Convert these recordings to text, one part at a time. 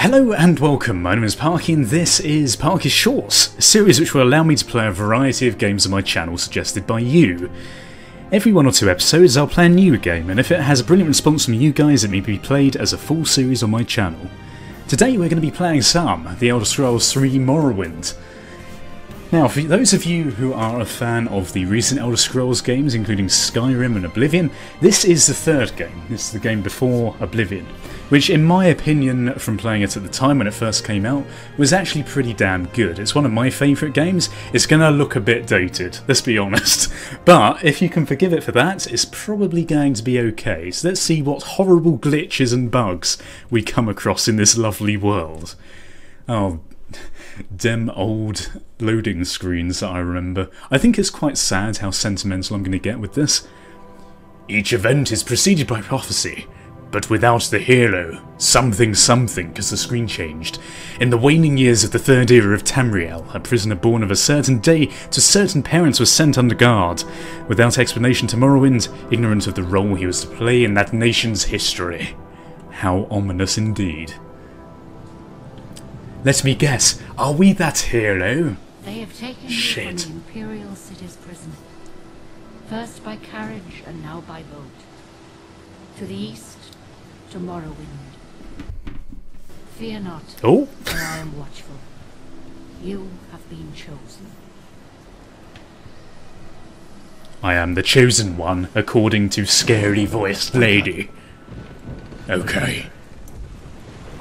Hello and welcome, my name is Parky and this is Parky Shorts, a series which will allow me to play a variety of games on my channel suggested by you. Every 1 or 2 episodes I'll play a new game, and if it has a brilliant response from you guys it may be played as a full series on my channel. Today we're going to be playing some The Elder Scrolls 3 Morrowind. Now, for those of you who are a fan of the recent Elder Scrolls games, including Skyrim and Oblivion, this is the third game. This is the game before Oblivion, which in my opinion, from playing it at the time when it first came out, was actually pretty damn good. It's one of my favourite games. It's going to look a bit dated, let's be honest. But if you can forgive it for that, it's probably going to be okay. So let's see what horrible glitches and bugs we come across in this lovely world. Oh, dem old loading screens that I remember. I think it's quite sad how sentimental I'm going to get with this. Each event is preceded by prophecy, but without the hero, something, because the screen changed. In the waning years of the third era of Tamriel, a prisoner born of a certain day to certain parents was sent under guard, without explanation to Morrowind, ignorant of the role he was to play in that nation's history. How ominous indeed. Let me guess, are we that hero? They have taken you from the Imperial City's prison. First by carriage and now by boat. To the east, to Morrowind. Fear not, oh, for I am watchful. You have been chosen. I am the chosen one, according to scary-voiced lady. Okay.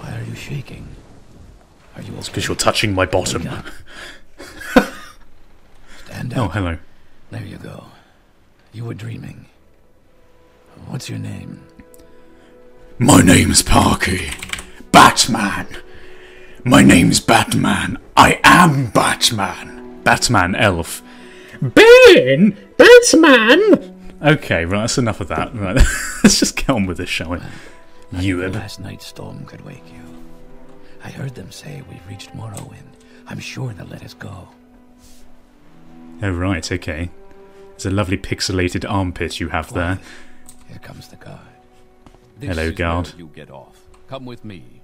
Why are you shaking? Are you okay? It's because you're touching my bottom. Stand up. Oh, hello. There you go. You were dreaming. What's your name? My name's Parky. Batman. My name's Batman. I am Batman. Batman elf. Ben! Batman! Okay, right, that's enough of that. Right, let's just get on with this, shall we? Well, last night's storm could wake you. I heard them say we've reached Morrowind. I'm sure they'll let us go. Oh, right, okay. There's a lovely pixelated armpit you have there. Here comes the guard. Hello, guard. You get off. Come with me.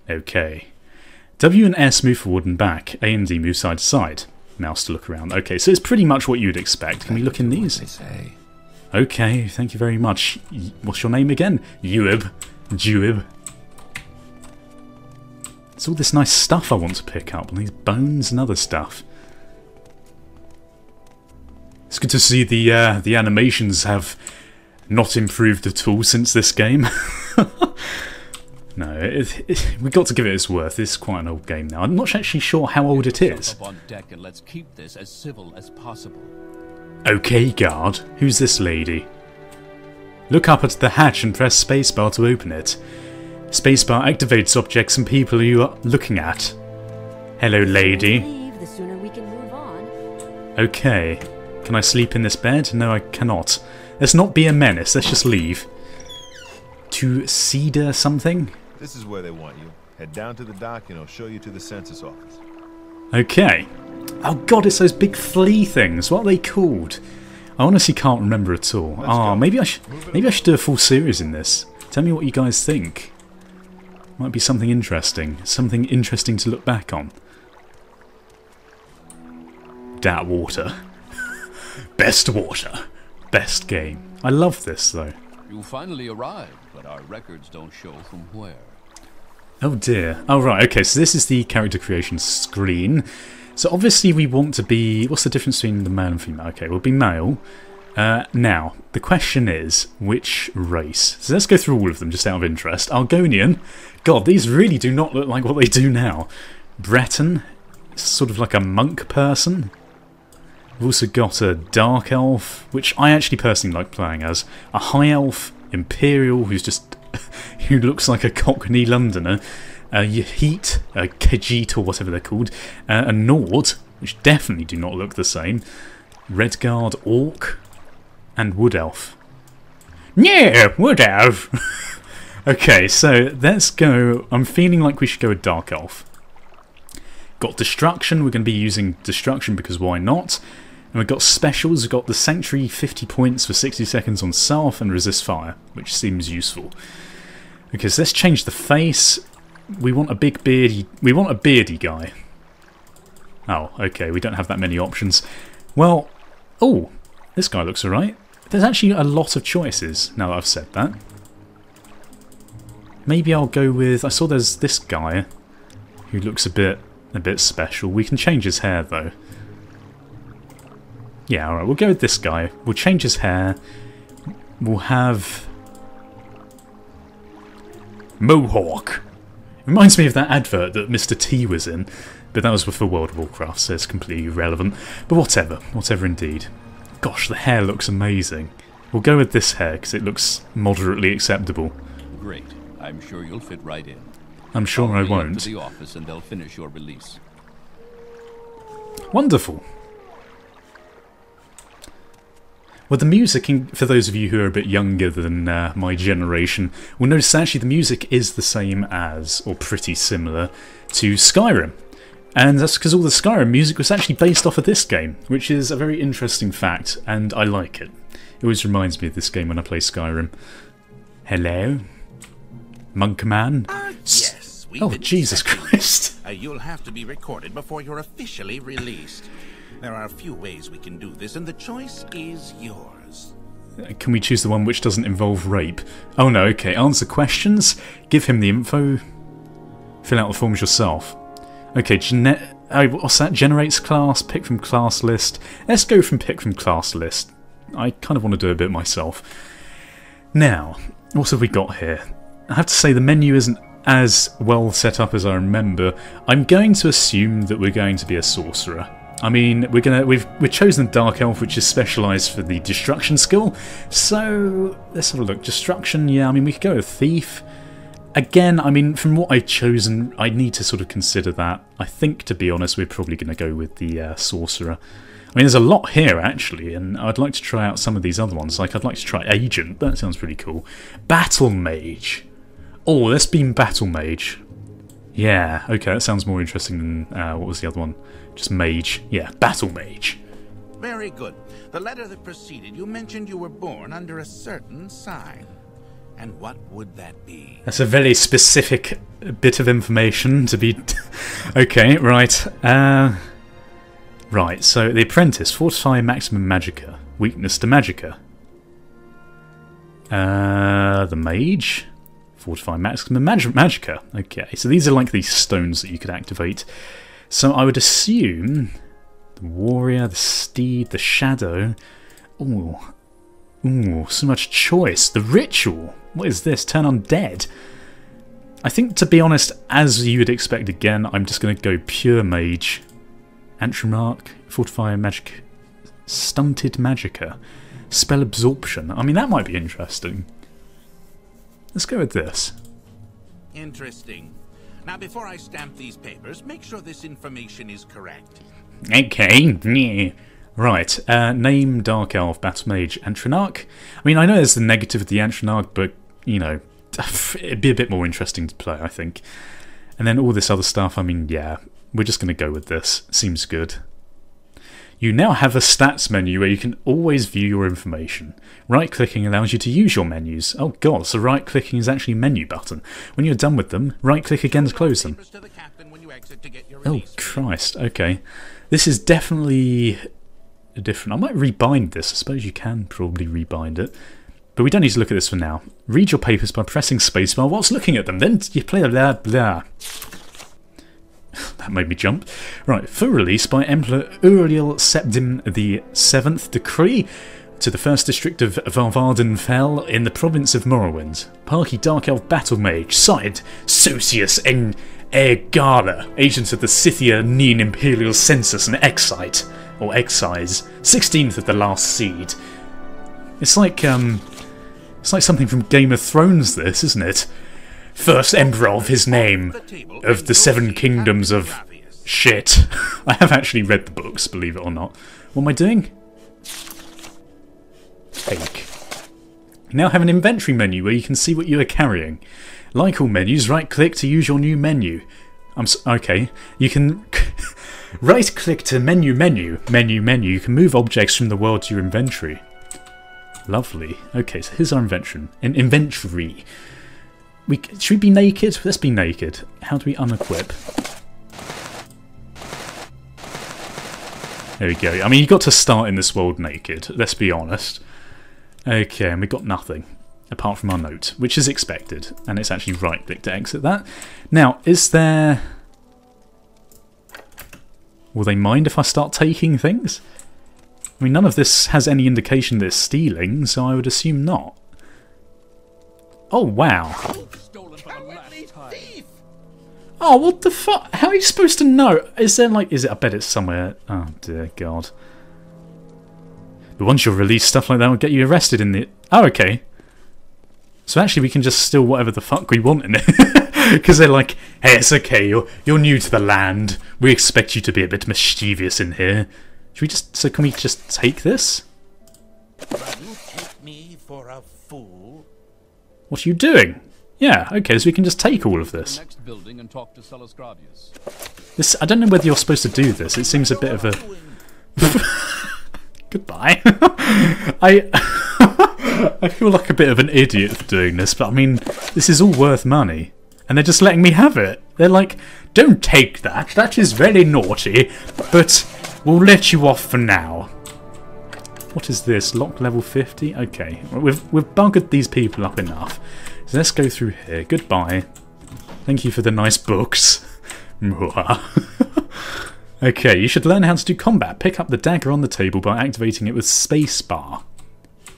Okay. W and S move forward and back. A and D move side to side. Mouse to look around. Okay, so it's pretty much what you'd expect. Can we look in these? Okay, thank you very much. What's your name again? Uib. Juib. It's all this nice stuff I want to pick up. These bones and other stuff. It's good to see the animations have not improved at all since this game. No, we got to give it its worth. It's quite an old game now. I'm not actually sure how old it is. Up on deck and let's keep this as civil as possible. Okay, guard. Who's this lady? Look up at the hatch and press spacebar to open it. Spacebar activates objects and people you are looking at. Hello, lady. The sooner we can move on. Okay. Can I sleep in this bed? No, I cannot. Let's not be a menace. Let's just leave. To Cedar something? This is where they want you. Head down to the dock and I'll show you to the census office. Okay. Oh god, it's those big flea things. What are they called? I honestly can't remember at all. Ah, maybe I should do a full series in this. Tell me what you guys think. Might be something interesting. Something interesting to look back on. Dat water. Best water. Best game. I love this though. You finally arrived, but our records don't show from where. Oh dear. Oh right, okay, so this is the character creation screen. So obviously we want to be... What's the difference between the male and female? Okay, we'll be male. Now, the question is, which race? So let's go through all of them, just out of interest. Argonian. God, these really do not look like what they do now. Breton. Sort of like a monk person. We've also got a Dark Elf, which I actually personally like playing as. A High Elf. Imperial, who's just... who looks like a Cockney Londoner. A Yahit, a Khajiit, or whatever they're called. A Nord, which definitely do not look the same. Redguard, Orc. And Wood Elf. Yeah, Wood Elf! Okay, so let's go. I'm feeling like we should go with Dark Elf. Got Destruction, we're going to be using Destruction because why not? And we've got Specials, we've got the Sanctuary 50 points for 60 seconds on Self and Resist Fire, which seems useful. Okay, so let's change the face. We want a big beardy... We want a beardy guy. Oh, okay, we don't have that many options. Well, oh, this guy looks alright. There's actually a lot of choices, now that I've said that. Maybe I'll go with... I saw there's this guy who looks a bit special. We can change his hair, though. Yeah, alright, we'll go with this guy. We'll change his hair. We'll have... Mohawk. Reminds me of that advert that Mr. T was in, but that was for World of Warcraft, so it's completely irrelevant. But whatever indeed. Gosh, the hair looks amazing. We'll go with this hair, because it looks moderately acceptable. Great. I'm sure you'll fit right in. I'm sure I won't. To the office and they'll finish your release. Wonderful. Well, the music, for those of you who are a bit younger than my generation, will notice that actually the music is the same as, or pretty similar, to Skyrim. And that's because all the Skyrim music was actually based off of this game, which is a very interesting fact, and I like it. It always reminds me of this game when I play Skyrim. Hello? Monkman? Yes. Oh, Jesus Christ. You'll have to be recorded before you're officially released. There are a few ways we can do this, and the choice is yours. Can we choose the one which doesn't involve rape? Oh no, okay. Answer questions, give him the info, fill out the forms yourself. Okay, what's that? Generates class, pick from class list. Let's go from pick from class list. I kind of want to do a bit myself. Now, what have we got here? I have to say the menu isn't as well set up as I remember. I'm going to assume that we're going to be a sorcerer. I mean, we've chosen Dark Elf, which is specialised for the destruction skill. So let's have a look. Destruction, yeah. I mean, we could go with Thief. Again, I mean, from what I've chosen, I need to sort of consider that. I think, to be honest, we're probably going to go with the Sorcerer. I mean, there's a lot here, actually, and I'd like to try out some of these other ones. Like, I'd like to try Agent. That sounds pretty cool. Battle Mage. Oh, let's beam Battle Mage. Yeah, okay, that sounds more interesting than, what was the other one? Just Mage. Yeah, Battle Mage. Very good. The letter that preceded you mentioned you were born under a certain sign. And what would that be? That's a very specific bit of information to be... Okay, right. Right, so the Apprentice, Fortify Maximum Magicka. Weakness to Magicka. The Mage, Fortify Maximum Magicka. Okay, so these are like these stones that you could activate. So I would assume the Warrior, the Steed, the Shadow... Ooh, so much choice. The Ritual. What is this? Turn undead. I think, to be honest, as you would expect again, I'm just going to go pure mage. Antremarch, Fortify Magic, Stunted Magicka, Spell Absorption. I mean, that might be interesting. Let's go with this. Interesting. Now, before I stamp these papers, make sure this information is correct. Okay, yeah. Right, name Dark Elf, Battle Mage, Antremarch. I mean, I know there's the negative of the Antremarch, but, you know, it'd be a bit more interesting to play, I think. And then all this other stuff, I mean, yeah, we're just going to go with this. Seems good. You now have a stats menu where you can always view your information. Right-clicking allows you to use your menus. Oh god, so right-clicking is actually a menu button. When you're done with them, right-click again to close them. Oh, Christ, okay. This is definitely... different. I might rebind this. I suppose you can probably rebind it. But we don't need to look at this for now. Read your papers by pressing spacebar whilst looking at them. Then you play blah blah. That made me jump. Right, for release by Emperor Uriel Septim the 7th decree to the 1st district of Varvardenfell in the province of Morrowind. Parky Dark Elf Battle Mage, signed Socius N. Ergala, agent of the Scythia Neen Imperial Census and Excite. Or Excise, 16th of the last seed. It's like something from Game of Thrones, this, isn't it? First Emperor of his name, of the 7 kingdoms of shit. I have actually read the books, believe it or not. What am I doing? Take. You now have an inventory menu where you can see what you are carrying. Like all menus, right-click to use your new menu. Okay, you can... Right-click to menu. You can move objects from the world to your inventory. Lovely. Okay, so here's our inventory. Should we be naked? Let's be naked. How do we unequip? There we go. I mean, you got to start in this world naked, let's be honest. Okay, and we got nothing, apart from our note, which is expected. And it's actually right-click to exit that. Now, is there... Will they mind if I start taking things? I mean, none of this has any indication they're stealing, so I would assume not. Oh, wow. Oh, what the fuck? How are you supposed to know? Is there like... I bet it's somewhere... Oh, dear God. But once you're released, stuff like that will get you arrested in the... Oh, okay. So actually we can just steal whatever the fuck we want in it. Because they're like, hey, it's okay, you're new to the land. We expect you to be a bit mischievous in here. Should we just... So can we just take this? You take me for a fool? What are you doing? Yeah, okay, so we can just take all of this. Next building and talk to Sellus Gravius. This, I don't know whether you're supposed to do this. It seems a bit of a... Goodbye. I feel like a bit of an idiot for doing this, but I mean, this is all worth money. And they're just letting me have it. They're like, don't take that, that is very naughty, but we'll let you off for now. What is this? Lock level 50? Okay, we've buggered these people up enough. So let's go through here. Goodbye. Thank you for the nice books. Okay, you should learn how to do combat. Pick up the dagger on the table by activating it with spacebar.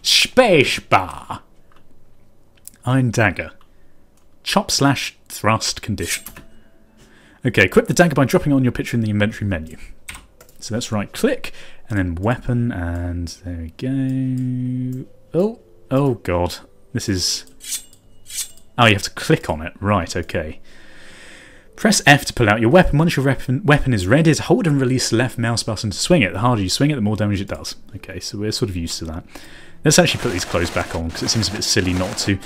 Spacebar! Iron dagger. Chop/thrust condition. Okay, equip the dagger by dropping it on your picture in the inventory menu. So let's right click, and then weapon, and there we go. Oh god. This is... Oh, you have to click on it. Right, okay. Press F to pull out your weapon. Once your weapon is ready, hold and release the left mouse button to swing it. The harder you swing it, the more damage it does. Okay, so we're sort of used to that. Let's actually put these clothes back on, because it seems a bit silly not to.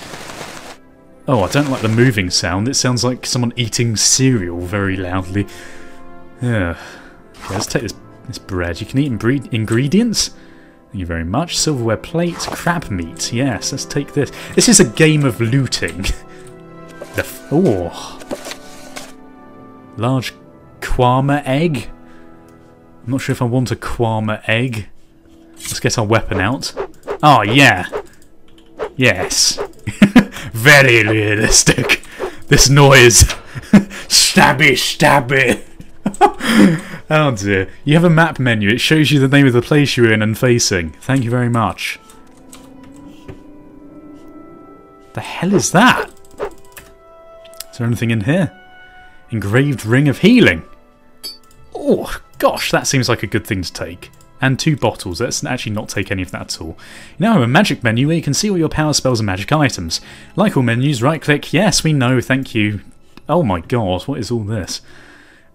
Oh, I don't like the moving sound. It sounds like someone eating cereal very loudly. Yeah. Okay, let's take this bread. You can eat ingredients. Thank you very much. Silverware plate, crab meat. Yes, let's take this. This is a game of looting. Large kwama egg. I'm not sure if I want a kwama egg. Let's get our weapon out. Oh, yeah. Yes. Very realistic. This noise. Stabby, stabby. Oh dear. You have a map menu. It shows you the name of the place you're in and facing. Thank you very much. The hell is that? Is there anything in here? Engraved ring of healing. Oh gosh, that seems like a good thing to take. And 2 bottles. Let's actually not take any of that at all. You now have a magic menu where you can see all your power spells and magic items. Like all menus, right click. Yes, we know, thank you. Oh my god, what is all this?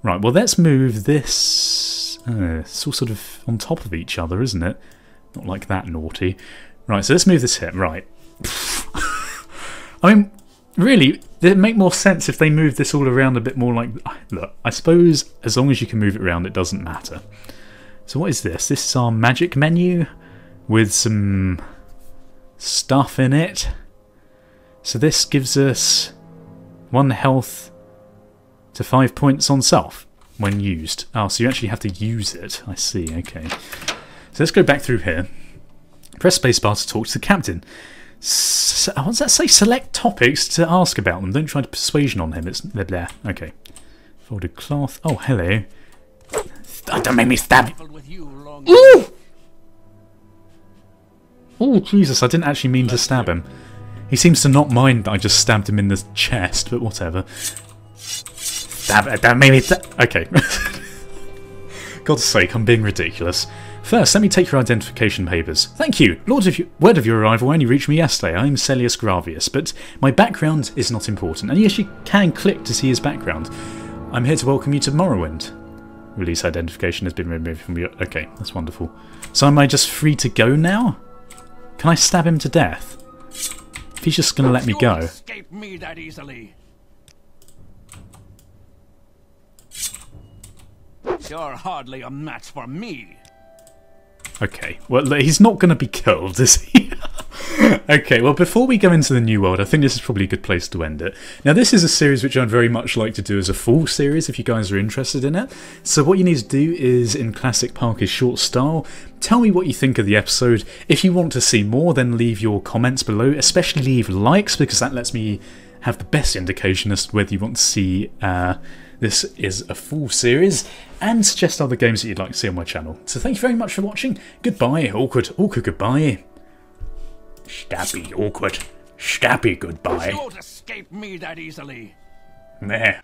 Right, well let's move this... it's all sort of on top of each other, isn't it? Not like that naughty. Right, so let's move this here. Right. I mean, really, it'd make more sense if they moved this all around a bit more like... Look, I suppose as long as you can move it around, it doesn't matter. So what is this? This is our magic menu with some stuff in it. So this gives us 1 health to 5 points on self when used. Oh, so you actually have to use it. I see, okay. So let's go back through here. Press spacebar to talk to the captain. What does that say? Select topics to ask about them. Don't try to persuasion on him. It's there. Okay. Folded cloth. Oh, hello. Don't make me stab you. Ooh! Oh, Jesus, I didn't actually mean to stab him. He seems to not mind that I just stabbed him in the chest, but whatever. Don't make me stab. Okay. God's sake, I'm being ridiculous. First, let me take your identification papers. Thank you. Word of your arrival only reached me yesterday. I'm Sellus Gravius, but my background is not important. And yes, you can click to see his background. I'm here to welcome you to Morrowind. Release identification has been removed from your... Okay, that's wonderful. So am I just free to go now? Can I stab him to death? If he's just going to let me go. Escape me that easily. You're hardly a match for me. Okay, well, he's not going to be killed, is he? Okay, well, before we go into the new world, I think this is probably a good place to end it. Now, this is a series which I'd very much like to do as a full series if you guys are interested in it. So what you need to do is, in classic Parky short style, tell me what you think of the episode. If you want to see more, then leave your comments below, especially leave likes, because that lets me have the best indication as to whether you want to see this is a full series, and suggest other games that you'd like to see on my channel. So thank you very much for watching. Goodbye. Awkward goodbye. Stabby, awkward. Stabby, goodbye. You won't escape me that easily. There.